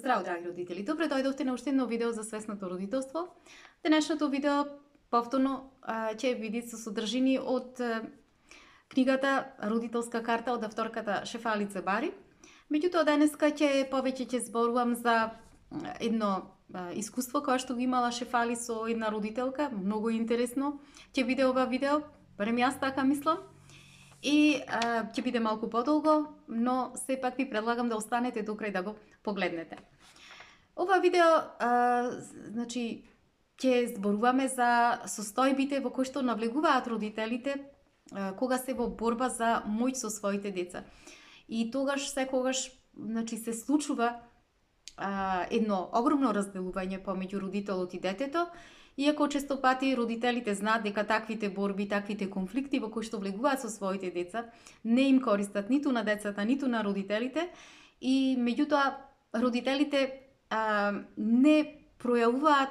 Здраво, драги родители! Добре дојдовте на уште едно видео за свесното родителство. Денешното видео повторно ќе биде со содржини од книгата Родителска карта од авторката Шефали Цебари. Меѓутоа, денеска ќе зборувам за едно искуство кое што го имала Шефали со една родителка. Многу интересно ќе биде ова видео, барем јас така мислам. И ќе биде малку подолго, но сепак ви предлагам да останете до крај да го погледнете. Ова видео, значи, ќе зборуваме за состојбите во кои што навлегуваат родителите кога се во борба за моќ со своите деца. И тогаш секогаш, значи, се случува едно огромно разделување помеѓу родителот и детето, иако често пати родителите знаат дека таквите борби, таквите конфликти во кои што влегуваат со своите деца не им користат ниту на децата, ниту на родителите, и меѓутоа родителите не пројавуваат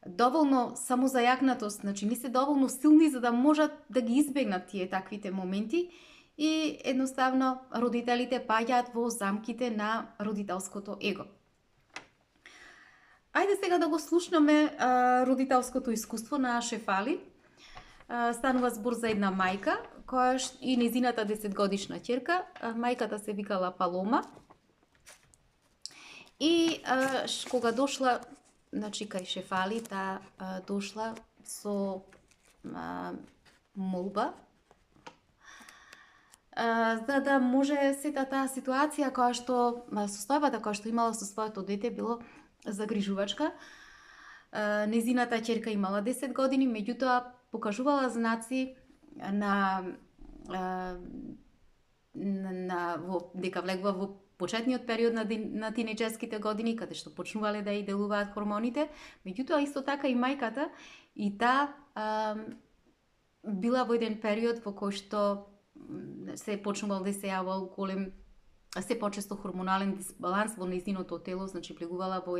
доволно самозајакнатост, значи не се доволно силни за да можат да ги избегнат тие таквите моменти, и едноставно родителите паѓаат во замките на родителското его. Ајде сега да го слушнаме родителското искуство на Шефали. Станува збор за една мајка која и незината 10-годишна ќерка. Мајката се викала Палома. И кога дошла, значи, кај Шефали, таа дошла со молба за да може сета таа ситуација која што состојбата која што имала со своето дете било загрижувачка. Незината ќерка имала 10 години, меѓутоа покажувала знаци дека влегува во почетниот период на тинеџерските години, каде што почнувале да ја делуваат хормоните. Меѓутоа исто така и мајката, и таа била во еден период во кој што се почнувал да се јавал голем, се почесто хормонален дисбаланс во нејзиното тело, значи влегувала во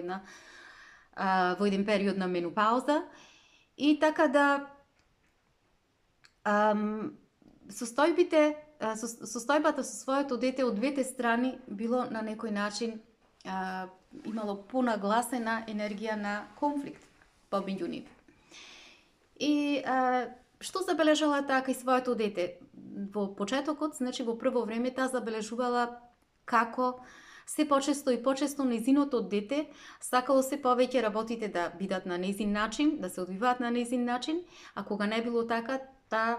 еден период на менопауза, и така да состојбата со своето дете од двете страни било на некој начин имало понагласена енергија на конфликт помеѓу нив. И што забележала таа кај своето дете? Во почетокот, значи во прво време, таа забележувала како се почесто и почесто нејзиното дете сакало се повеќе работите да бидат на нејзин начин, да се одвиваат на нејзин начин, а кога не било така, таа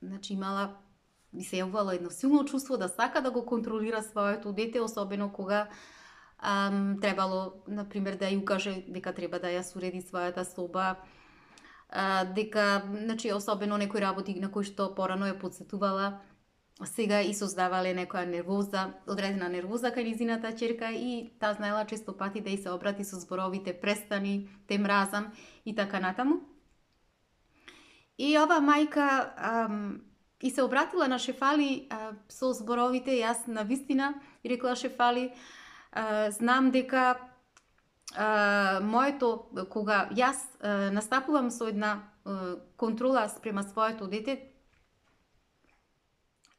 значи имала и се јавувало едно силно чувство да сака да го контролира своето дете, особено кога требало, например, да ја укаже дека треба да ја уреди својата соба, дека, значи, особено некои работи на кои што порано ја подсетувала, сега и создавале некоја нервоза, одредена нервоза кај низината ќерка, и таа знаела често пати да и се обрати со зборовите престани, те мразам и така натаму. И ова мајка и се обратила на Шефали со зборовите: јас на вистина, и рекла Шефали, знам дека кога јас настапувам со една контрола спрема своето дете,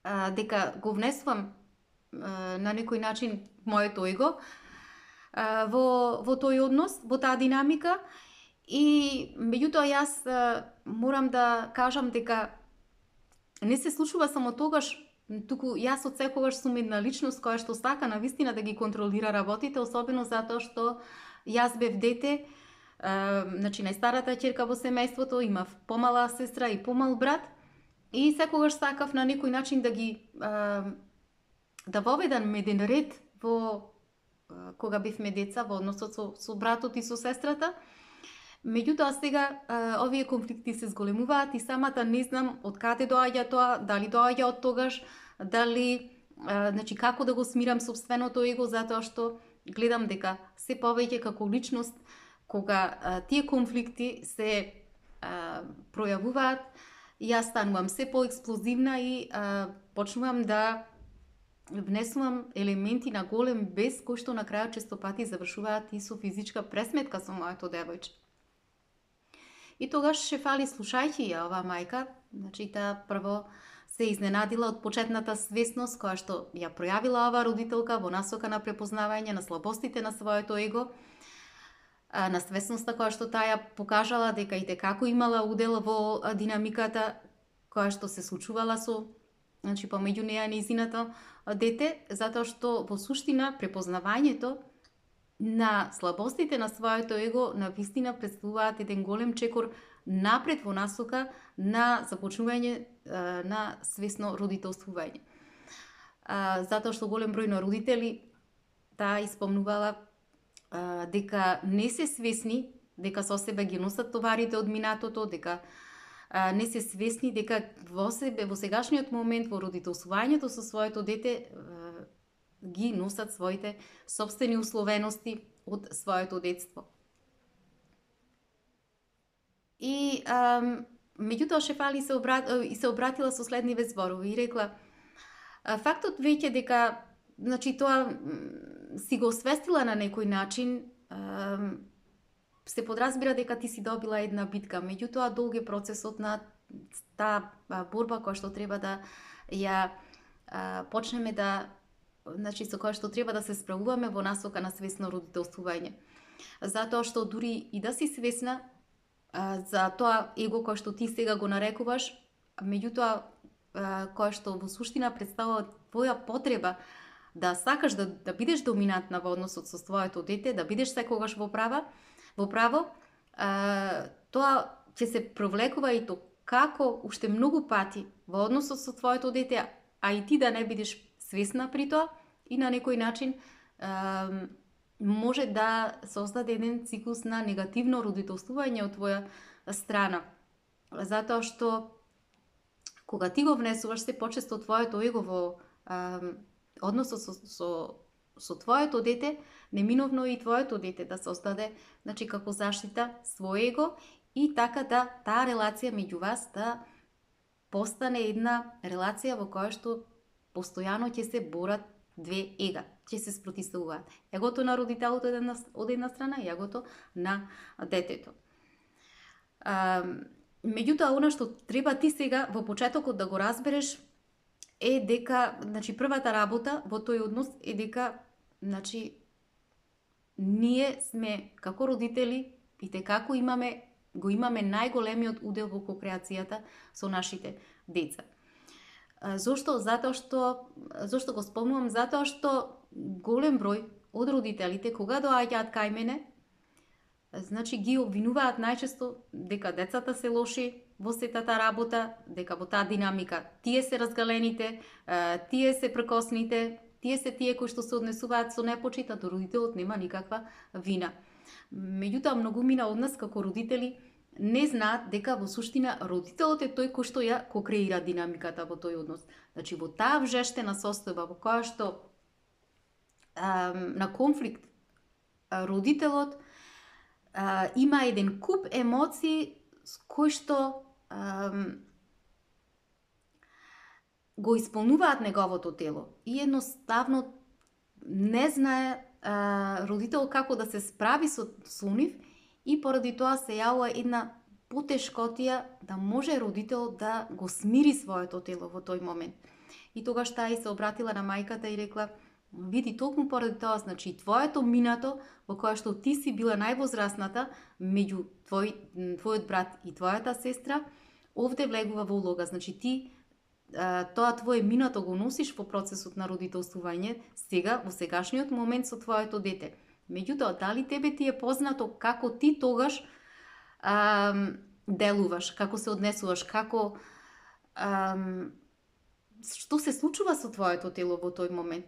дека го внесувам на некој начин моето его во тој однос, во таа динамика. И меѓутоа јас морам да кажам дека не се случува само тогаш, туку јас од секогаш сум една личност која што сака на вистина да ги контролира работите, особено затоа што јас бев дете, значи најстарата ќерка во семејството, имав помала сестра и помал брат, и секогаш сакав на некој начин да воведам еден ред во кога бевме деца во односот со братот и со сестрата. Меѓутоа сега овие конфликти се зголемуваат и самата не знам од каде доаѓа тоа, дали доаѓа од тогаш, дали, значи, како да го смирам собственото его, затоа што гледам дека се повеќе како личност, кога тие конфликти се пројавуваат, јас станувам се поексплозивна и почнувам да внесувам елементи на голем бес, кои што на крајот често пати завршуваат и со физичка пресметка со моето девојче. И тогаш Шефали, слушајќи ја оваа мајка, значи таа прво се изненадила од почетната свесност која што ја пројавила оваа родителка во насока на препознавање на слабостите на своето его, на свесноста која што таа ја покажала дека и како имала удел во динамиката која што се случувала со, значи помеѓу неа и нејзиното дете, затоа што во суштина препознавањето на слабостите на своето его на вистина представуваат еден голем чекор напред во насока на започнување на свесно родителствување. Затоа што голем број на родители таа испомнувала дека не се свесни дека со себе ги носат товарите од минатото, дека не се свесни дека во себе во сегашниот момент во родителствувањето со своето дете ги носат своите собствени условености од своето детство. И меѓутоа Шефали се обратила со следниве зборови и рекла: фактот веќе дека, значи тоа си го освестила на некој начин, се подразбира дека ти си добила една битка, меѓутоа долг е процесот на таа борба која што треба да ја почнеме да, значи со која што треба да се справуваме во насока на свесно родителствување. Затоа што дури и да си свесна за тоа его кој што ти сега го нарекуваш, меѓутоа кој што во суштина представува твоја потреба да сакаш да бидеш доминантна во односот со твоето дете, да бидеш секогаш во право, тоа ќе се провлекува и то како уште многу пати во односот со твоето дете, а и ти да не бидеш свесна при тоа и на некој начин може да создаде еден циклус на негативно родителствување од твоја страна. Затоа што кога ти го внесуваш се почесто твоето его во односот со твоето дете, неминовно и твоето дете да создаде, значи како заштита свој его и така да таа релација меѓу вас да постане една релација во која што постојано ќе се борат две ега, ќе се спротивставуваат. Егото на родителот од една страна и егото на детето. Меѓутоа, она што треба ти сега во почетокот да го разбереш е дека, значи, првата работа во тој однос е дека, значи, ние сме како родители и како го имаме најголемиот удел во кокреацијата со нашите деца. Зошто? Зошто го спомнувам? Затоа што голем број од родителите кога доаѓаат кај мене, значи ги обвинуваат најчесто дека децата се лоши во сетата работа, дека во таа динамика тие се разгалените, тие се пркосните, тие се тие кои што се однесуваат со непочит, а родителот нема никаква вина. Меѓутоа, многумина од нас како родители не знаат дека во суштина родителот е тој кој што ја кокреира динамиката во тој однос. Значи, во таа вжештена состојба во која што на конфликт родителот има еден куп емоции с кои што го исполнуваат неговото тело и едноставно не знае родител како да се справи со нив и поради тоа се јавува една потешкотија да може родител да го смири своето тело во тој момент. И тогаш таа и се обратила на мајката и рекла: види, токму поради тоа, значи твоето минато во кое што ти си била највозрасната меѓу твојот брат и твојата сестра, овде влегува во улога. Значи ти тоа твое минато го носиш во процесот на родителствување сега, во сегашниот момент со твоето дете. Меѓутоа, дали тебе ти е познато како ти тогаш делуваш, како се однесуваш, како што се случува со твоето тело во тој момент?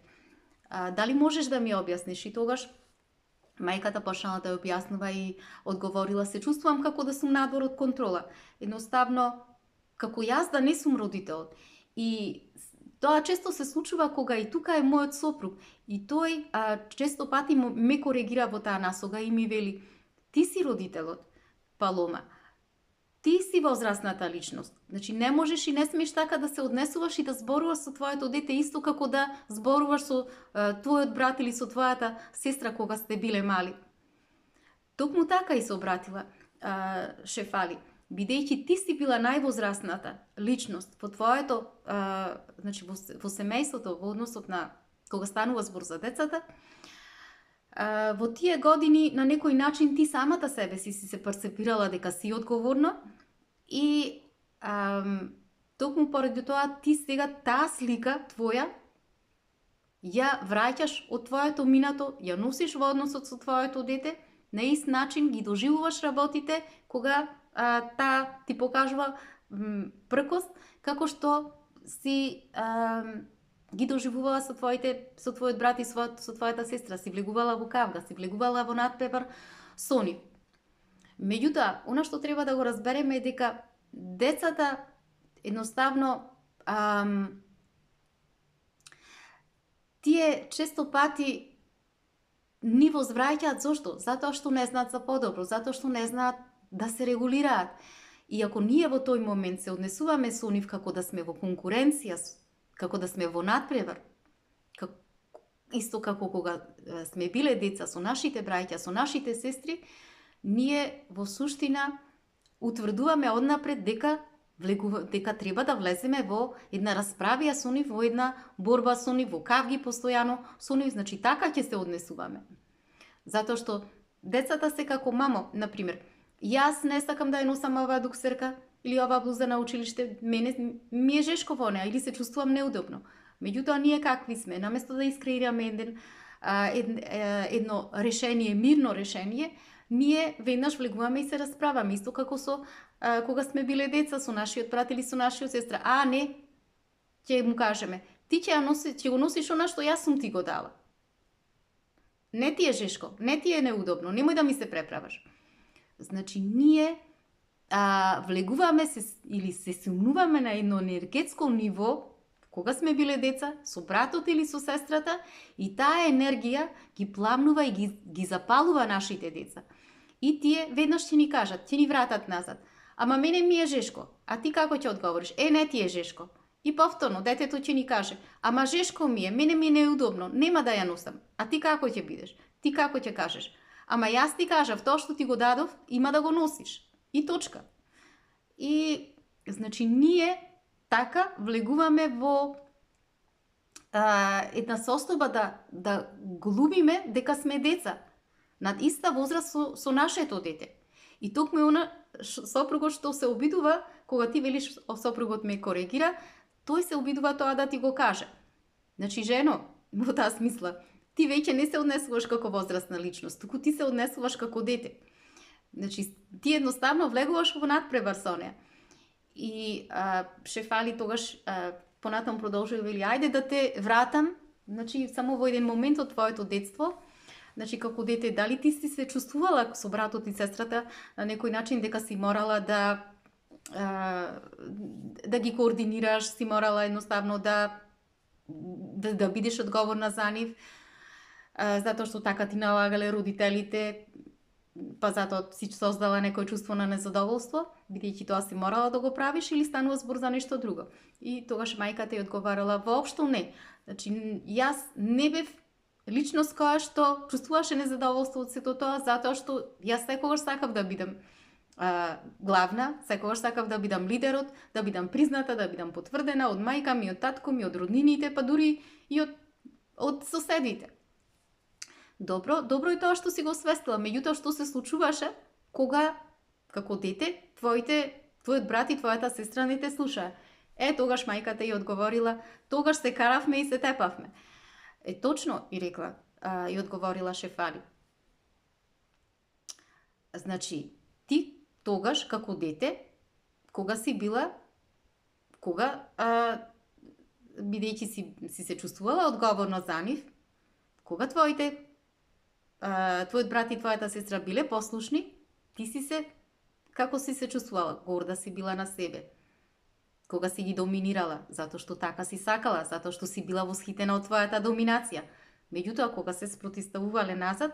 Дали можеш да ми објасниш? И тогаш мајката почнала да ја објаснува и одговорила: се чувствувам како да сум надвор од контрола. Едноставно, како јас да не сум родителот. И тоа често се случува кога и тука е мојот сопруг. И тој често пати ме коригира во таа насога и ми вели: ти си родителот, Палома. Ти си возрастната личност. Значи не можеш и не смеш така да се однесуваш и да зборуваш со твоето дете исто како да зборуваш со твојот брат или со твојата сестра кога сте биле мали. Токму така и се обратила Шефали. бидејќи ти си била највозрасната личност во твоето, значи во семејството, во односот на кога станува збор за децата, во тие години на некој начин ти самата себе си се перцепирала дека си одговорна и токму поради тоа ти сега таа слика твоја ја враќаш од твоето минато, ја носиш во односот со твоето дете, на ист начин ги доживуваш работите кога таа ти покажува пркост, како што си ги доживувала со твојот брат и со твојата сестра, си влегувала во кавга, си влегувала во надпревар со нив. Меѓутоа, она што треба да го разбереме е дека децата едноставно тие често пати ни возвраќаат. Зошто? Затоа што не знаат за подобро, затоа што не знаат да се регулираат. И ако ние во тој момент се однесуваме со нив како да сме во конкуренција, како да сме во надпревар, исто како кога сме биле деца со нашите браќа, со нашите сестри, ние во суштина утврдуваме однапред дека треба да влеземе во една расправија со нив, во една борба со нив, во кавги постојано со нив, значи така ќе се однесуваме. Затоа што децата се како мамо, например, јас не сакам да ја носам оваа дуксерка или оваа блуза на училиште, мене ми е жешко во неа или се чувствувам неудобно. Меѓутоа ние какви сме, наместо да искреираме едно решение, мирно решение, ние веднаш влегуваме и се расправаме, исто како со кога сме биле деца со нашиот брат или со нашиот сестра. Не, ќе му кажеме, ти ќе го носиш она што јас сум ти го дала. Не ти е жешко, не ти е неудобно, немој да ми се преправаш. Значи, ние влегуваме или се сумнуваме на едно енергетско ниво, кога сме биле деца, со братот или со сестрата, и таа енергија ги пламнува и ги запалува нашите деца. И тие веднаш ќе ни кажат, ќе ни вратат назад. Ама мене ми е жешко. А ти како ќе одговориш? Не ти е жешко. И повторно, детето ќе ни каже, ама жешко ми е, мене ми е неудобно, нема да ја носам. А ти како ќе бидеш? Ти како ќе кажеш? Ама јас ти кажав, тоа што ти го дадов, има да го носиш. И точка. И, значи, ние така влегуваме во една состојба да глумиме дека сме деца над иста возраст со нашето дете. И токму она сопругот што се обидува, кога ти велиш сопругот ме коригира, тој се обидува тоа да ти го каже. Значи, жено, во таа смисла, ти веќе не се однесуваш како возрастна личност, туку ти се однесуваш како дете. Значи, ти едноставно влегуваш во надпревар со неа. И Шефали тогаш понатаму продолжува и вели, ајде да те вратам, значи, само во еден момент од твоето детство, значи, како дете, дали ти си се чувствувала со братот и сестрата на некој начин дека си морала да ги координираш, си морала едноставно да бидеш одговорна за нив, затоа што така ти налагале родителите, па затоа си создала некој чувство на незадоволство, бидејќи тоа си морала да го правиш, или станува збор за нешто друго. И тогаш мајката ја одговарала, воопшто не. Значи, јас не бев личност која што чувствуваше незадоволство од сето тоа, затоа што јас секогаш сакав да бидам главна, секогаш сакав да бидам лидерот, да бидам призната, да бидам потврдена од мајка ми, од татко ми, од роднините, па дури и од соседите. Добро е тоа што си го свестила, меѓутоа што се случуваше кога, како дете, твојот брат и твојата сестра не те слуша. Тогаш мајката ја одговорила, тогаш се каравме и се тепавме. Точно, и рекла, и одговорила Шефали. Значи, ти тогаш, како дете, кога си била, бидејќи си се чувствувала одговорна за нив, кога твојот брат и твојата сестра биле послушни, ти како си се чувствувала? Горда си била на себе. Кога си ги доминирала, затоа што така си сакала, затоа што си била восхитена од твојата доминација. Меѓутоа, кога се спротиставувале назад,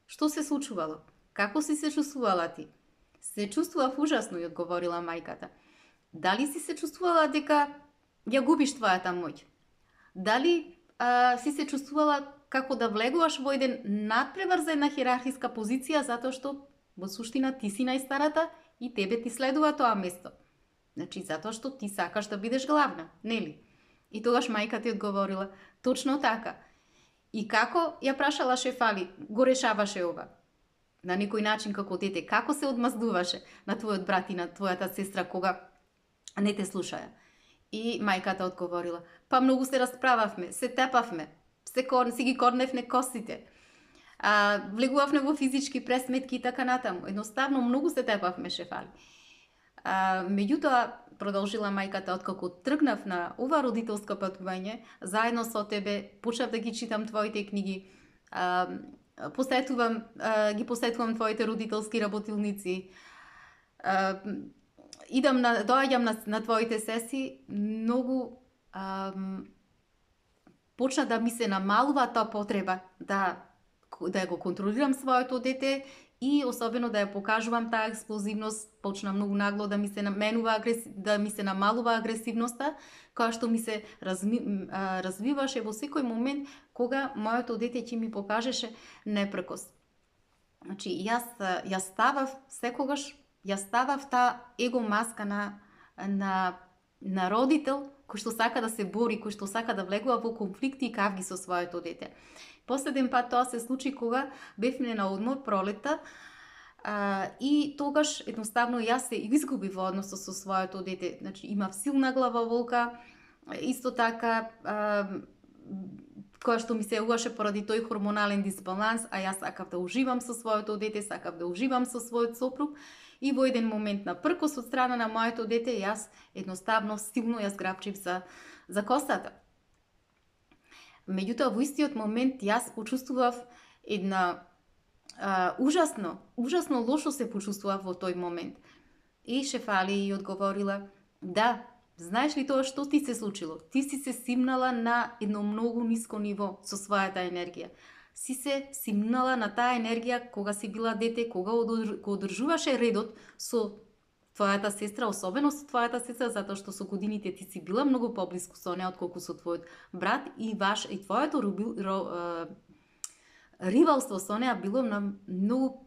што се случувало? Како си се чувствувала ти? Се чувствував ужасно, и одговорила мајката. Дали си се чувствувала дека ја губиш твојата моќ? Дали си се чувствувала како да влегуваш во еден надпревар за една хиерархиска позиција, затоа што во суштина ти си најстарата и тебе ти следува тоа место. Значи, затоа што ти сакаш да бидеш главна, нели? И тогаш мајка ти одговорила, точно така. И како ја прашала Шефали, го решаваше ова? На некој начин како дете, како се одмаздуваше на твојот брат и на твојата сестра кога не те слушаја? И мајката одговорила, па многу се расправавме, се тепавме, си ги корневне косите, влегувавме во физички пресметки и така натаму. Едноставно многу се тепавме, Шефали. Меѓутоа, продолжила мајката, откако тргнав на ова родителско патување, заедно со тебе почнав да ги читам твоите книги, ги посетувам твоите родителски работилници, доаѓам на твоите сесии, многу почна да ми се намалува таа потреба да го контролирам своето дете и особено да ја покажувам таа експлозивност, почна многу нагло да ми се намалува агресивноста, која што ми се развиваше во секој момент кога моето дете ќе ми покажеше непрекост. Значи, јас ставав таа его маска на родител кој што сака да се бори, кој што сака да влегува во конфликти и кавги со своето дете. Последен пат тоа се случи кога бевме на одмор пролетта и тогаш едноставно јас се изгубив во односот со своето дете. Значи, имав силна главоболка, исто така која што ми се јавуваше поради тој хормонален дисбаланс, а јас сакав да уживам со своето дете, сакав да уживам со својот сопруг. И во еден момент на пркос од страна на моето дете, јас едноставно силно ја зграбчив за косата. Меѓутоа, во истиот момент јас почувствував една ужасно лошо се почувствував во тој момент. И Шефали ја одговорила, да, знаеш ли тоа што ти се случило? Ти си се симнала на едно многу ниско ниво со својата енергија. Си се симнала на таа енергија кога си била дете, кога го одржуваше редот со твојата сестра, особено со твојата сестра, затоа што со годините ти си била многу поблиску со неа отколку со твојот брат и твоето ривалство со неа било на многу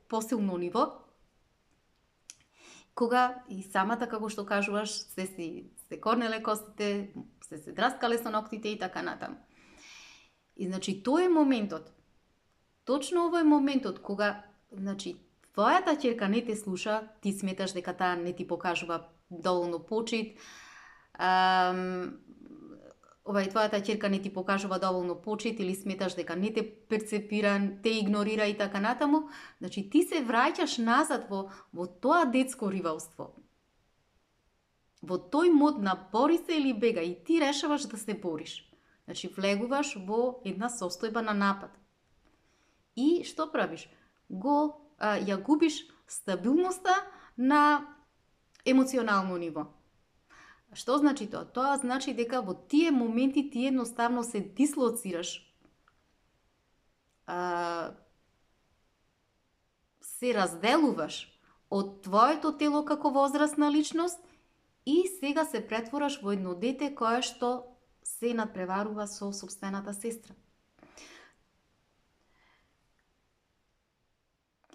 посилно ниво, кога и самата, како што кажуваш, се корнеле костите, се драскале со ноктите и така натаму. И значи тој е моментот, точно овој моментот кога, значи, твојата ќерка не те слуша, ти сметаш дека таа не ти покажува доволно почит, твојата ќерка не ти покажува доволно почит или сметаш дека не те перцепира, те игнорира и така натаму, значи ти се враќаш назад во тоа детско ривалство. Во тој мод на бори се или бега и ти решаваш да се бориш. Значи, влегуваш во една состојба на напад. И што правиш? Ја губиш стабилноста на емоционално ниво. Што значи тоа? Тоа значи дека во тие моменти ти едноставно се дислоцираш. Се разделуваш од твоето тело како возрастна личност и сега се претвораш во едно дете кое што се надпреварува со сопствената сестра.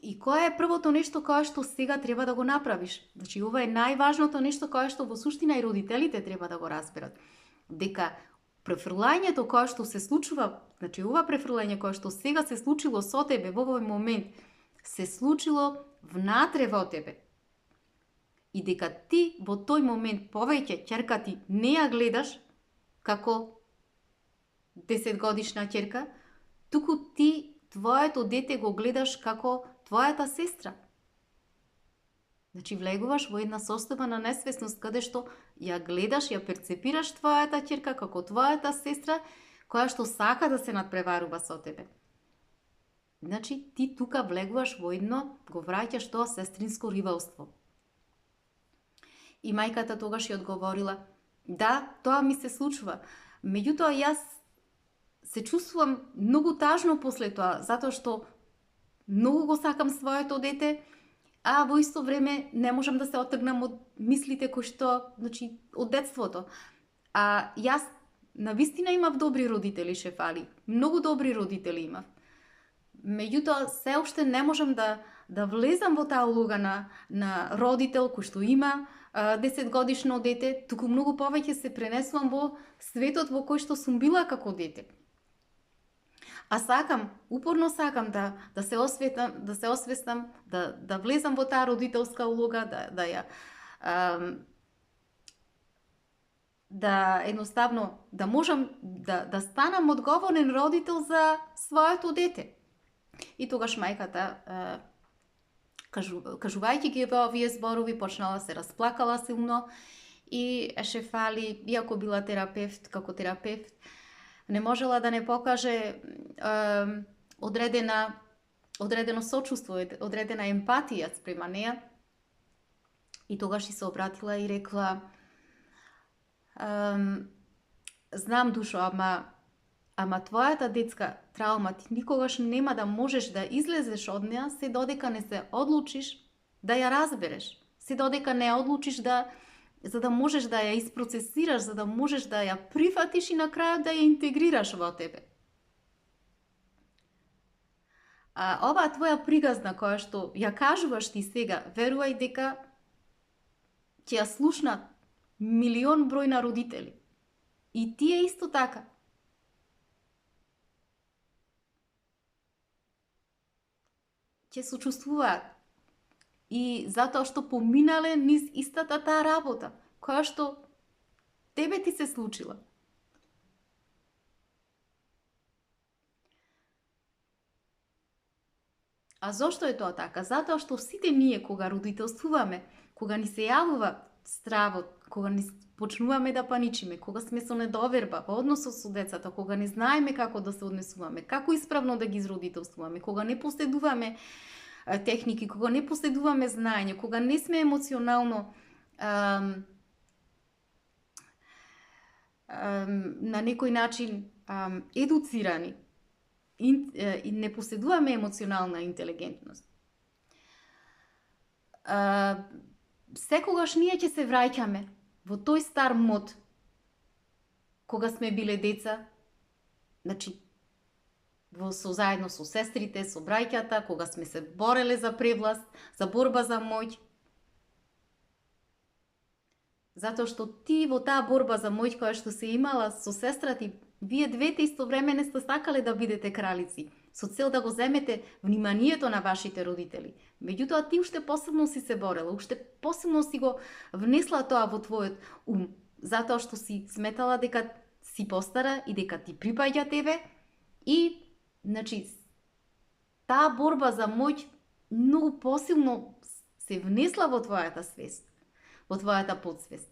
И кое е првото нешто кое што сега треба да го направиш? Значи, ова е најважното нешто кое што во суштина и родителите треба да го разберат. Дека префрлањето кое што се случува, значи ова префрлање кое што сега се случило со тебе во овој момент, се случило внатре во тебе. И дека ти во тој момент повеќе ќерка ти не ја гледаш како 10 годишна ќерка, туку ти твоето дете го гледаш како твојата сестра. Значи, влегуваш во една состојба на несвесност каде што ја гледаш, ја перцепираш твојата ќерка како твојата сестра, која што сака да се надпреварува со тебе. Значи, ти тука влегуваш во едно, го враќаш тоа сестринско ривалство. И мајката тогаш ја одговорила, да, тоа ми се случува. Меѓутоа, јас се чувствувам многу тажно после тоа, затоа што многу го сакам своето дете, а во исто време не можам да се отргнам од мислите кои што, значи, од детството. А јас навистина имав добри родители, Шефали. Многу добри родители имав. Меѓутоа, се уште не можам да влезам во таа улога на родител кој што има 10 годишно дете, туку многу повеќе се пренесувам во светот во кој што сум била како дете. А сакам, упорно сакам да се освестам, да влезам во таа родителска улога, да едноставно да можам да станам одговорен родител за своето дете. И тогаш мајката, кажувајќи ги овие зборови, почнала се расплакала силно и шефали, иако била терапевт, како терапевт, не можела да не покаже одредено сочувство, одредена емпатија спрема неа. И тогаш и се обратила и рекла: знам, Душо, ама твојата детска траума ти никогаш нема да можеш да излезеш од неа се додека не се одлучиш да ја разбереш, се додека не одлучиш за да можеш да ја isprocesираш, за да можеш да ја прифатиш и на крајот да ја интегрираш во тебе. А оваа твоја пригазна која што ја кажуваш ти сега, верувај дека ќе ја слушнат милион број на родители. И тие исто така. Ќе сочувствуваат. И затоа што поминале низ истата таа работа, која што тебе ти се случила. А зошто е тоа така? Затоа што сите ние кога родителствуваме, кога ни се јавува стравот, кога ни почнуваме да паничиме, кога сме со недоверба во односот со децата, кога не знаеме како да се однесуваме, како исправно да ги изродителствуваме, кога не поседуваме техники, кога не поседуваме знаење, кога не сме емоционално на некој начин едуцирани и не поседуваме емоционална интелигентност. Секогаш ние ќе се враќаме во тој стар мод кога сме биле деца, значи заедно со сестрите, со браќата, кога сме се бореле за превласт, за борба за моќ. Затоа што ти во таа борба за моќ која што се имала со сестра ти, вие двете истовремено сте сакале да бидете кралици, со цел да го земете вниманието на вашите родители. Меѓутоа ти уште посебно си се борела, уште посебно си го внесла тоа во твојот ум, затоа што си сметала дека си постара и дека ти припаѓа тебе и, значи, таа борба за моќ многу посилно се внесла во твојата свест, во твојата подсвест.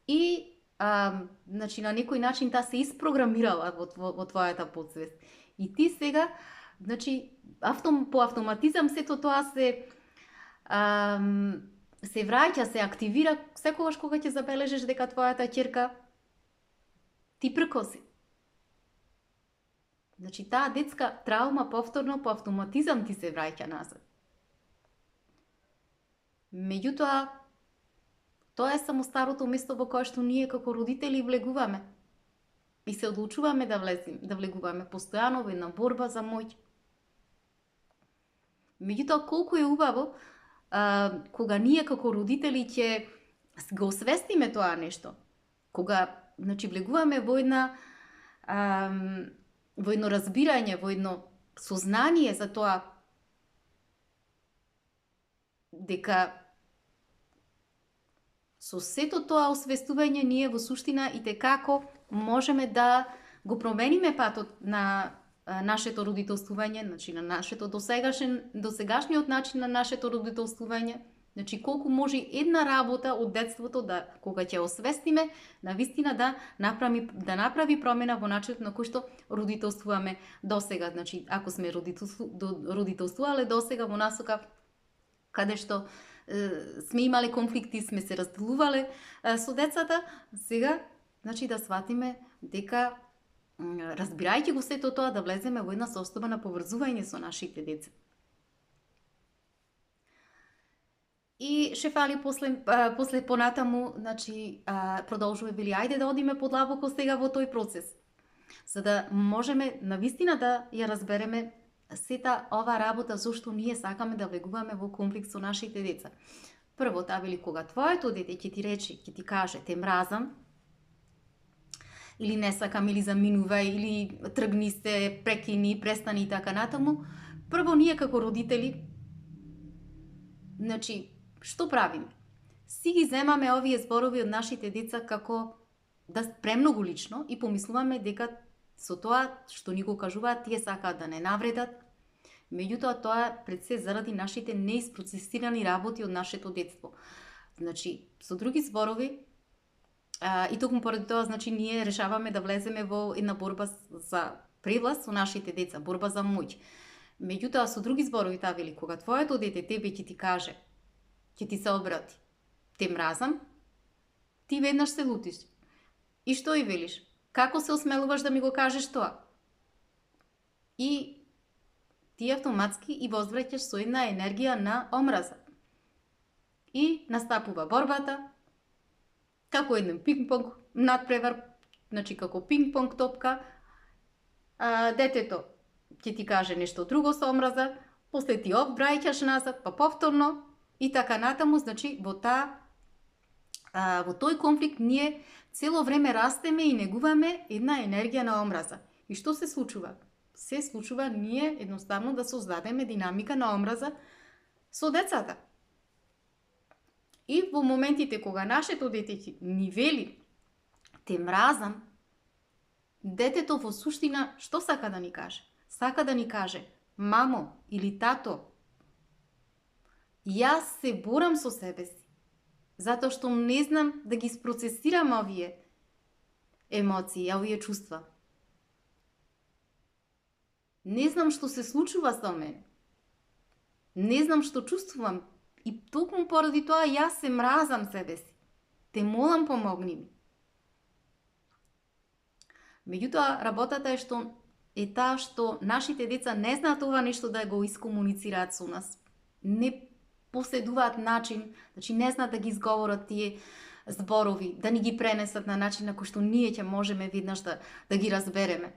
И значи, на некој начин таа се испрограмирала во твојата подсвест. И ти сега, значи, по автоматизам сето тоа се враќа, се активира секогаш кога ќе забележиш дека твојата ќерка ти пркоси. Значи, таа детска траума повторно по автоматизам ти се враќа назад. Меѓутоа, тоа е само старото место во кое што ние како родители влегуваме. И се одлучуваме да влегуваме постојано во една борба за моќ. Меѓутоа, колку е убаво кога ние како родители ќе го освестиме тоа нешто. Кога, значи, влегуваме во едно разбирање, во едно сознание за тоа дека со сето тоа освестување ние во суштина и како можеме да го промениме патот на нашето родителствување, значи на нашето досегашниот начин на нашето родителствување, значи колку може една работа од детството да кога ќе освестиме, навистина да направи промена во начинот на кој што родителствуваме досега, значи ако сме родителствувале досега во насока каде што сме имале конфликти, сме се разделувале со децата, сега, значи, да сватиме дека, разбирајќи го сето тоа, да влеземе во една состојба на поврзување со нашите деца. И шефали после понатаму, значи, продолжува вели, ајде да одиме подлабоко сега во тој процес, за да можеме навистина да ја разбереме сета ова работа зашто ние сакаме да влегуваме во конфликт со нашите деца. Прво, таа вели, кога твоето дете ќе ти рече, ќе ти каже, те мразам, или не сакам, или заминува, или тргни се, прекини, престани и така натаму, прво ние како родители, значи, што правиме? Си ги земаме овие зборови од нашите деца како да премногу лично и помислуваме дека со тоа што ни го кажуваат, тие сакаат да не навредат. Меѓутоа, тоа пред се заради нашите неиспроцесирани работи од нашето детство. Значи, со други зборови, и токму поради тоа, значи, ние решаваме да влеземе во една борба за превласт со нашите деца, борба за моќ. Меѓутоа, со други зборови, таа вели, кога твоето дете тебе ќе ти каже, ќе ти се обрати, те мразам, ти веднаш се лутиш. И што и велиш? Како се осмелуваш да ми го кажеш тоа? И ти автоматски и возвраќаш со една енергија на омраза. И настапува борбата, како еден пинг-понг надпревар, значи како пинг-понг топка, детето ќе ти каже нешто друго со омраза, после ти враќаш назад, па повторно и така натаму, значи во тој конфликт ние цело време растеме и негуваме една енергија на омраза. И што се случува? Се случува ние едноставно да создадеме динамика на омраза со децата. И во моментите кога нашето дете ни вели те мразам, детето во суштина што сака да ни каже? Сака да ни каже, мамо или тато, јас се борам со себе си, затоа што не знам да ги спроцесирам овие емоции, овие чувства. Не знам што се случува со мене. Не знам што чувствувам. И токму поради тоа јас се мразам себе си. Те молам, помогни ми. Меѓутоа, работата е таа што нашите деца не знаат ова нешто да го искомуницираат со нас. Не поседуваат начин, значи не знаат да ги изговорат тие зборови, да ни ги пренесат на начин на кој што ние ќе можеме веднаш да ги разбереме.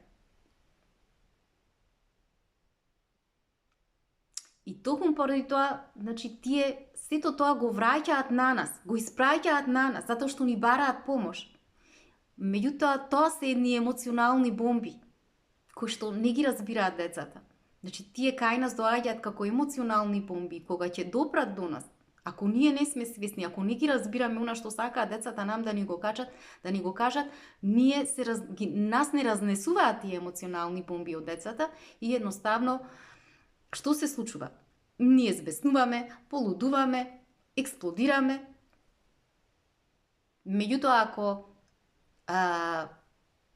И токму поради тоа, значи тие сето тоа го враќаат на нас, го испраќаат на нас, затоа што ни бараат помош. Меѓутоа, тоа се едни емоционални бомби, кои што не ги разбираат децата. Значи, тие кај нас доаѓаат како емоционални бомби, кога ќе допрат до нас. Ако ние не сме свесни, ако не ги разбираме она што сакаат децата нам да ни го кажат, нас не разнесуваат тие емоционални бомби од децата и едноставно што се случува? Ние збеснуваме, полудуваме, експлодираме. Меѓутоа, ако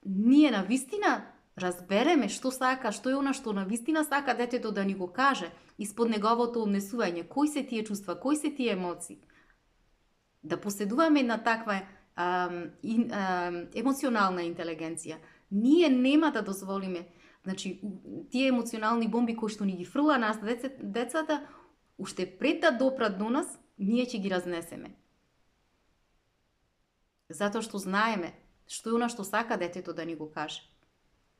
ние навистина разбереме што сака, што е она што навистина сака детето да ни го каже, испод неговото однесување, кои се тие чувства, кои се тие емоции, да поседуваме една таква емоционална интелигенција, ние нема да дозволиме, значи, тие емоционални бомби кои што ни ги фрла нас децата, уште пред да допрат до нас, ние ќе ги разнесеме. Затоа што знаеме што е она што сака детето да ни го каже.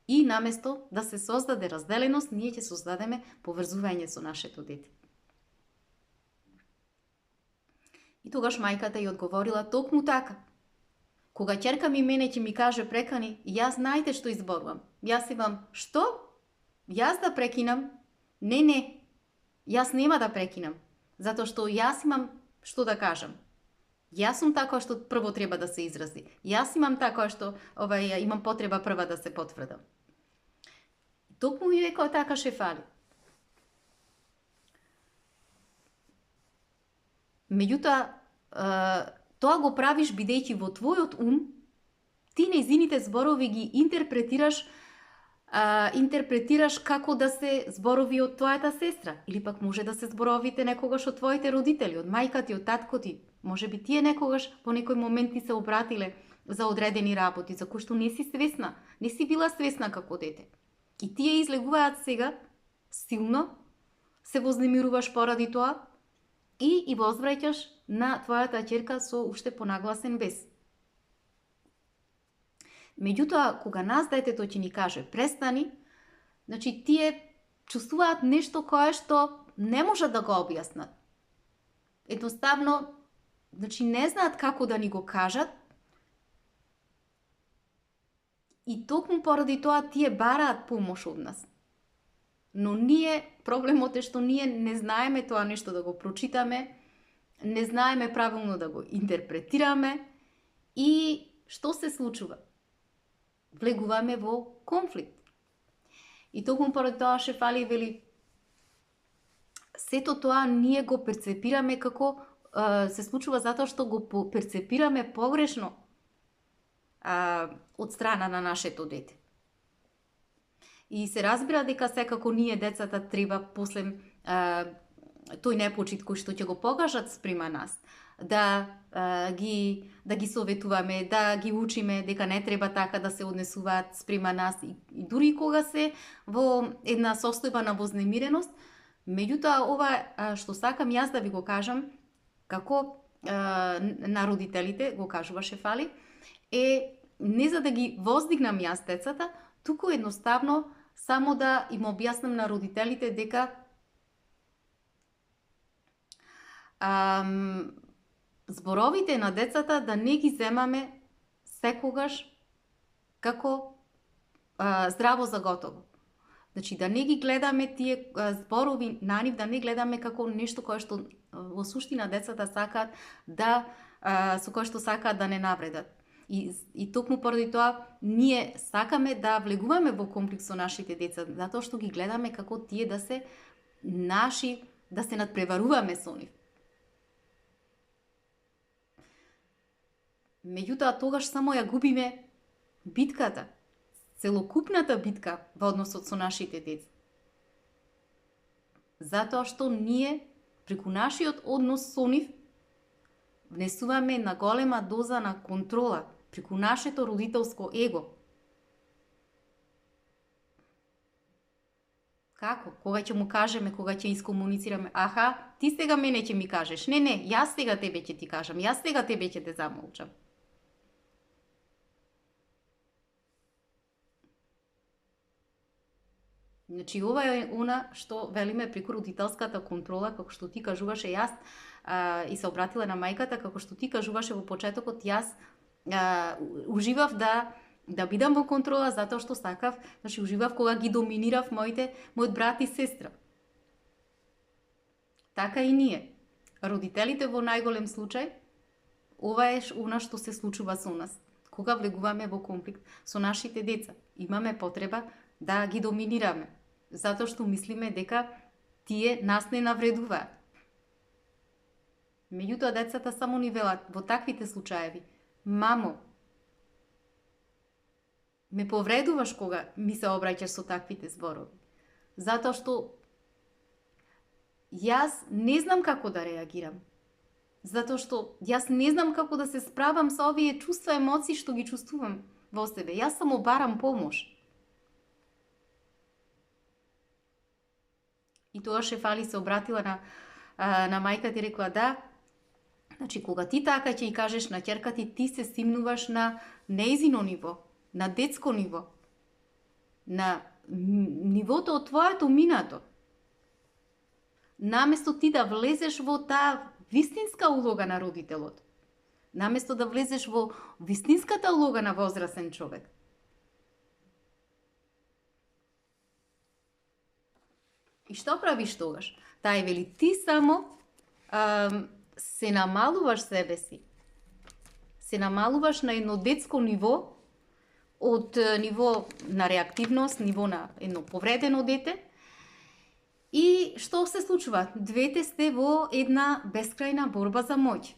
И наместо да се создаде разделеност, ние ќе создадеме поврзување со нашето дете. И тогаш мајката ја одговорила токму така. Кога ќерка ми мене ќе ми каже прекани, јас знаете што изборувам. Јас имам, што? Јас да прекинам? Не, јас нема да прекинам. Затоа што јас имам што да кажам. Јас сум такова што прво треба да се изрази. Јас имам такова што имам потреба прва да се потврдам. Токму ми векоа така шефали. Меѓутоа, тоа го правиш бидејќи во твојот ум ти нејзините зборови ги интерпретираш како да се зборови од твојата сестра, или пак може да се зборовите некогаш од твоите родители, од мајка ти, од татко ти. Може би тие некогаш по некој момент ти се обратиле за одредени работи, за кои што не си свесна, не си била свесна како дете. И тие излегуваат сега, силно, се вознемируваш поради тоа и возвраќаш на твојата ќерка со уште понагласен бес. Меѓутоа, кога нас детето ќе ни каже престани, значи тие чувствуваат нешто кое што не можат да го објаснат. Едноставно, значи не знаат како да ни го кажат, и токму поради тоа тие бараат помош од нас. Но проблемот е што ние не знаеме тоа нешто да го прочитаме, не знаеме правилно да го интерпретираме и што се случува? Влегуваме во конфликт. И токму поради тоа Шефали вели, сето тоа ние го перцепираме како се случува затоа што го перцепираме погрешно од страна на нашето дете. И се разбира дека секако ние децата треба после тој непочит кој што ќе го покажат спрема нас, да ги советуваме, да ги учиме дека не треба така да се однесуваат спрема нас и дури кога се во една состојба на вознемиреност. Меѓутоа, ова што сакам јас да ви го кажам, како на родителите, го кажува Шефали, е не за да ги воздигнам јас децата, туку едноставно само да им објаснам на родителите дека зборовите на децата да не ги земаме секогаш како здраво за готово. Значи да не ги гледаме тие зборови на нив, да не гледаме како нешто кое што во суштина децата сакаат со кое што сакаат да не навредат. И токму поради тоа ние сакаме да влегуваме во конфликт со нашите деца, затоа што ги гледаме како тие да се наши, да се надпреваруваме со нив. Меѓутоа тогаш само ја губиме битката, целокупната битка во односот со нашите деца. Затоа што ние преку нашиот однос со нив внесуваме една голема доза на контрола преку нашето родителско его. Како? Кога ќе му кажеме, кога ќе искомуницираме, аха, ти сега мене ќе ми кажеш, не, јас сега тебе ќе ти кажам, јас сега тебе ќе те замолчам. Значи, ова е она што велиме преку родителската контрола, како што ти кажуваше јас, и се обратила на мајката, како што ти кажуваше во почетокот, јас уживав да бидам во контрола, затоа што сакав, значи уживав кога ги доминирав мојот брат и сестра. Така и ние. Родителите во најголем случај, ова е она што се случува со нас. Кога влегуваме во конфликт со нашите деца, имаме потреба да ги доминираме, затоа што мислиме дека тие нас не навредуваат. Меѓутоа децата само ни велат во таквите случаеви: мамо, ме повредуваш кога ми се обраќаш со таквите зборови, затоа што јас не знам како да реагирам, затоа што јас не знам како да се справам со овие чувства, емоции што ги чувствувам во себе. Јас само барам помош. И тоа Шефали се обратила на мајката и рекла: да, значи кога ти така ќе и кажеш на ќерка ти се стимнуваш на нејзино ниво, на детско ниво, на нивото од твоето минато. Наместо ти да влезеш во таа вистинска улога на родителот, наместо да влезеш во вистинската улога на возрасен човек. И што правиш тогаш? Тај вели, ти само се намалуваш себе си. Се намалуваш на едно детско ниво, од ниво на реактивност, ниво на едно повредено дете. И што се случува? Двете сте во една бескрајна борба за моќ.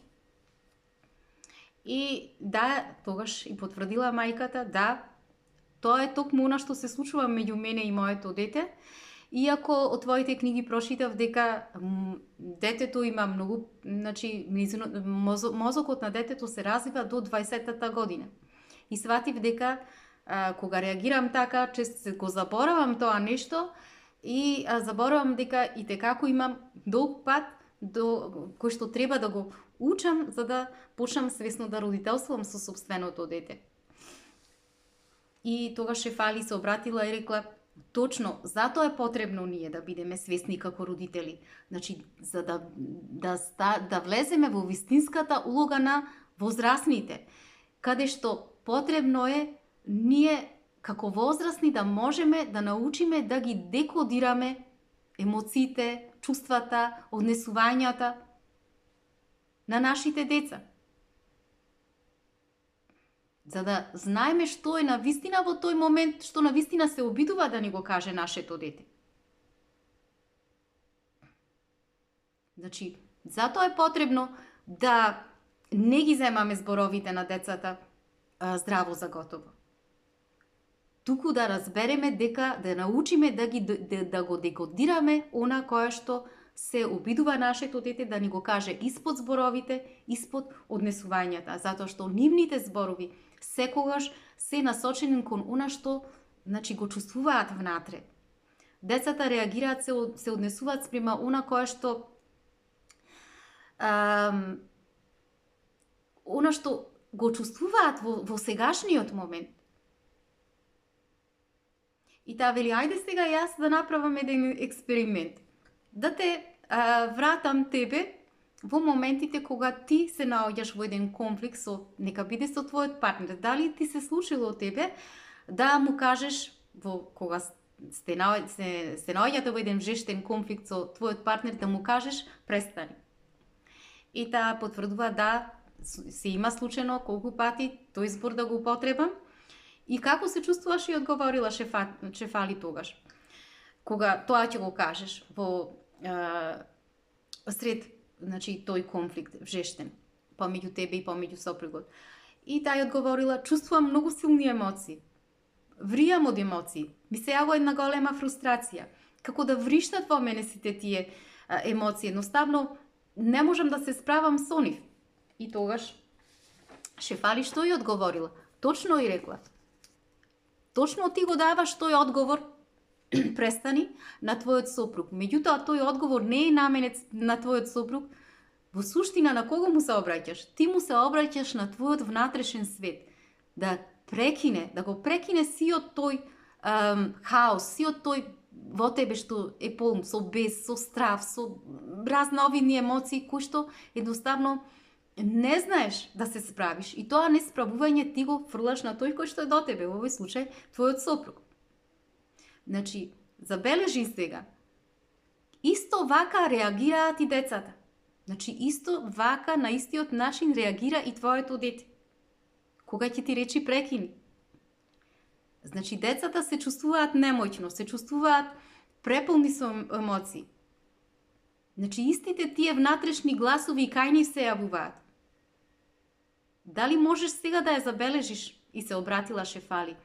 И да, тогаш и потврдила мајката, да, тоа е токму она што се случува меѓу мене и моето дете. Иако од твоите книги прочитав дека детето има многу, значи мозокот на детето се развива до 20-та година. И сватив дека кога реагирам така, често се го заборавам тоа нешто и заборавам дека и текако имам долг пат кој што треба да го учам за да почнам свесно да родителствувам со собственото дете. И тогаш Шефали се обратила и рекла: Точно, затоа е потребно ние да бидеме свесни како родители. Значи, за да влеземе во вистинската улога на возрастните, каде што потребно е ние како возрастни да можеме да научиме да ги декодираме емоциите, чувствата, однесувањата на нашите деца. За да знаеме што е навистина во тој момент, што навистина се обидува да ни го каже нашето дете. Значи, затоа е потребно да не ги земаме зборовите на децата здраво за готово. Туку да разбереме дека, да научиме да го декодираме она кое што се обидува нашето дете да ни го каже испод зборовите, испод однесувањата, затоа што нивните зборови секогаш се насочени кон она што, значи, го чувствуваат внатре. Децата реагираат, се однесуваат спрема она кое што она што го чувствуваат во сегашниот момент. И таа вели, ајде сега јас да направам еден експеримент. Да те вратам тебе во моментите кога ти се наоѓаш во еден конфликт нека биде со твојот партнер. Дали ти се случило од тебе да му кажеш кога се наоѓате во еден жештен конфликт со твојот партнер, да му кажеш престани. И таа потврдува да се има случајно колку пати тој збор да го употребам. И како се чувствуваш, и одговорила Шефали тогаш. Кога тоа ќе го кажеш во сред, значи, тој конфликт жештен помеѓу тебе и помеѓу сопругот. И таа одговорила, чувствувам многу силни емоции. Вријам од емоции. Ми се јавува една голема фрустрација. Како да вриштат во мене сите тие емоции. Едноставно не можам да се справам со нив. И тогаш Шефали што ја одговорила? Точно и рекла. Точно ти го даваш тој одговор, престани, на твојот сопруг. Меѓутоа, тој одговор не е наменет на твојот сопруг. Во суштина, на кого му се обраќаш? Ти му се обраќаш на твојот внатрешен свет. Да го прекине сиот тој хаос, сиот тој во тебе што е полн со бес, со страв, со разновидни емоции, кои што едноставно не знаеш да се справиш, и тоа несправување ти го фрлаш на тој кој што е до тебе, во овој случај твојот сопруг. Значи, забележи сега, исто вака реагираат и децата. Значи, исто вака, на истиот начин реагира и твоето дете. Кога ќе ти речи прекини. Значи, децата се чувствуваат немоќно, се чувствуваат преполни со емоции. Значи, истите тие внатрешни гласови и кај нив се јавуваат. Дали можеш сега да ја забележиш? И се обратила Шефали.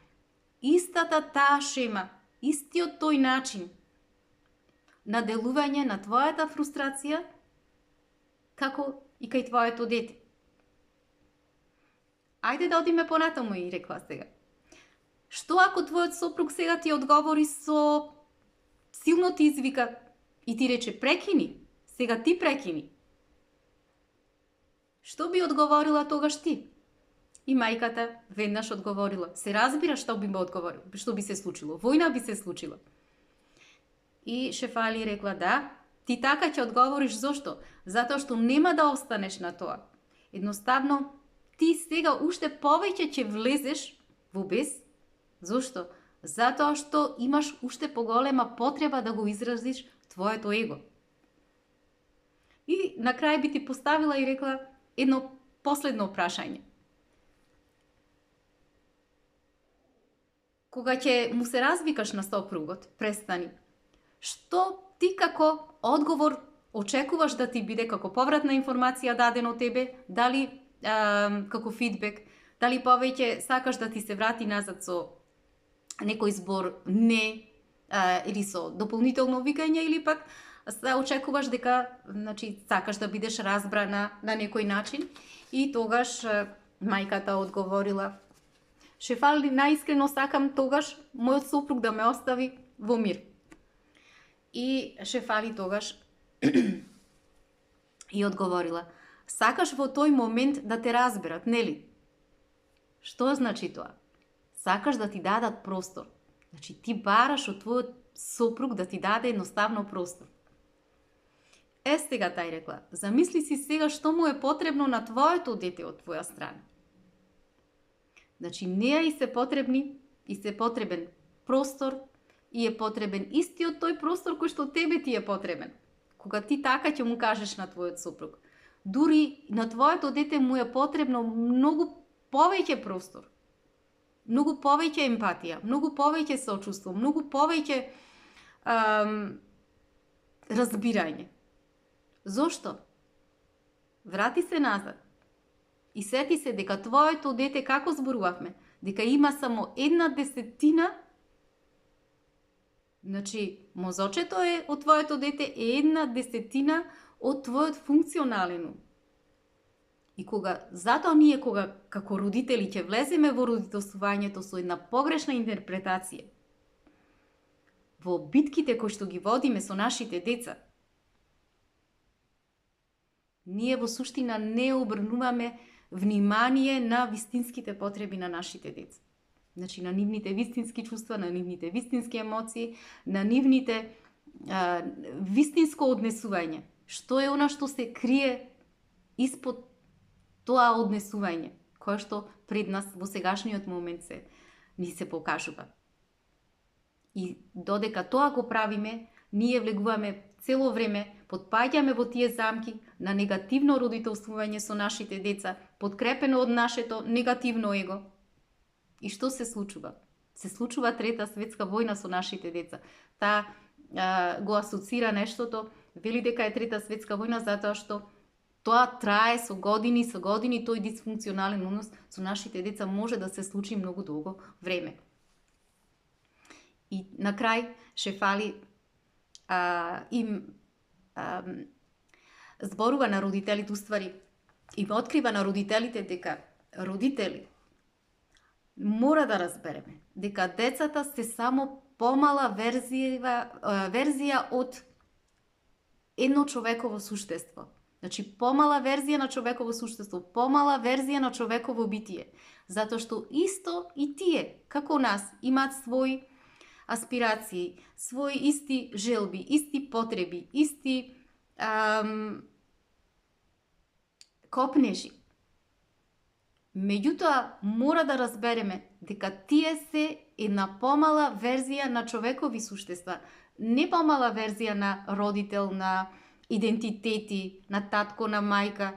Истата таа шема, истиот тој начин на делување на твојата фрустрација, како и кај твоето дете. Ајде да одиме понатаму, и рекла сега. Што ако твојот сопруг сега ти одговори со силно ти извика и ти рече прекини, сега ти прекини? Што би одговорила тогаш ти? И мајката веднаш одговорила. Се разбира што би одговорила, што би се случило. Војна би се случила. И Шефали рекла, да, ти така ќе одговориш. Зошто? Затоа што нема да останеш на тоа. Едноставно, ти сега уште повеќе ќе влезеш во бес. Зошто? Затоа што имаш уште поголема потреба да го изразиш твоето его. И на крај би ти поставила и рекла едно последно прашање. Кога ќе му се развикаш на сопругот, престани. Што ти како одговор очекуваш да ти биде, како повратна информација дадена од тебе, дали како фидбек, дали повеќе сакаш да ти се врати назад со некој збор не, или со дополнително викање, или пак очекуваш дека, значи, сакаш да бидеш разбрана на некој начин. И тогаш мајката одговорила, Шефали, наискрено сакам тогаш мојот сопруг да ме остави во мир. И Шефали тогаш и одговорила, сакаш во тој момент да те разберат, нели? Што значи тоа? Сакаш да ти дадат простор. Значи ти бараш од твојот сопруг да ти даде едноставно простор. Сега тај рекла, замисли си сега што му е потребно на твоето дете од твоја страна. Значи неа и се потребен простор и е потребен истиот тој простор кој што тебе ти е потребен. Кога ти така ќе му кажеш на твојот сопруг. Дури на твоето дете му е потребно многу повеќе простор. Многу повеќе емпатија, многу повеќе сочувство, многу повеќе разбирање. Зошто? Врати се назад и сети се дека твоето дете, како зборувавме, дека има само 1/10, значи мозочето е од твоето дете е 1/10 од твојот функционален ум. И затоа ние како родители ќе влеземе во родителствувањето со една погрешна интерпретација, во битките кои што ги водиме со нашите деца, ние во суштина не обрнуваме внимание на вистинските потреби на нашите деца. Значи на нивните вистински чувства, на нивните вистински емоции, на нивните вистинско однесување. Што е она што се крие испод тоа однесување, кое што пред нас во сегашниот момент ни се покажува. И додека тоа го правиме, ние влегуваме цело време, потпаѓаме во тие замки на негативно родителствување со нашите деца, подкрепено од нашето негативно его. И што се случува? Се случува Трета светска војна со нашите деца. Таа го асоцира нештото, вели дека е Трета светска војна затоа што тоа трае со години, тој дисфункционален однос со нашите деца може да се случи многу долго време. И на крај ше фали зборува на родителите, уствари, им открива на родителите дека родители мора да разбереме дека децата се само помала верзија од едно човеково суштество. Значи, помала верзија на човеково суштество, помала верзија на човеково битие. Затоа што исто и тие, како нас, имаат своји аспирации, своји исти желби, исти потреби, исти копнежи. Меѓутоа, мора да разбереме дека тие се една помала верзија на човекови суштества, не помала верзија на родител, на идентитети, на татко, на мајка,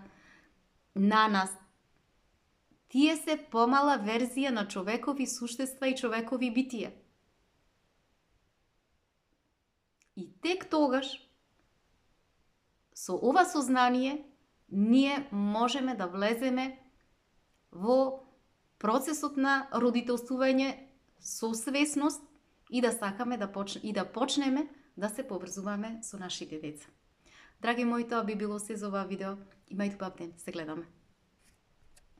на нас. Тие се помала верзија на човекови суштества и човекови битија. И тек тогаш, со ова сознание, ние можеме да влеземе во процесот на родителствување со свесност и да сакаме да почнеме да се поврзуваме со нашите деца. Драги мои, тоа би било се за оваа видео. Имајте убав ден, се гледаме.